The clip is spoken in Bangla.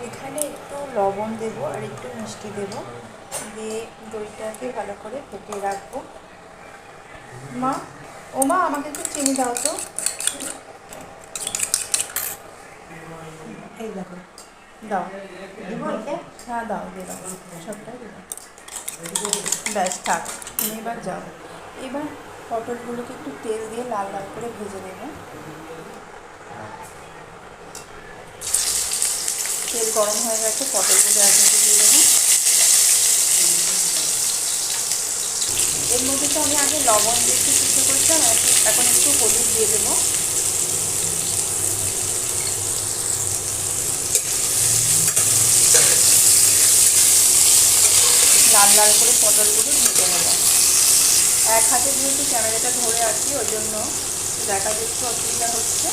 এখানে একটু লবণ দেব আর একটু মিষ্টি দেব, দিয়ে দইটাকে ভালো করে ফেটিয়ে রাখবো। মা, ও মা, আমাকে একটু চিনি দাও তো। এই দেখো, দাও। হ্যাঁ দাও, দিয়ে দাও, সবটাই দিয়ে দাও। ব্যাস থাক, তুমি এবার যাও। এবার পটলগুলোকে একটু তেল দিয়ে লাল লাল করে ভেজে নেব। তেল গরম হয়ে গেছে, পটলগুলো আগে দিয়ে দেবো। এর মধ্যে তো আমি আগে লবণ দিয়ে একটু সিদ্ধ করেছিলাম, এখন একটু হলুদ দিয়ে দেবো। লাল লাল করে পটলগুলো ভেজে নেব। এক হাতে যেহেতু ক্যামেরাটা ধরে আছি, ওই জন্য দেখা একটু অসুবিধা হচ্ছে।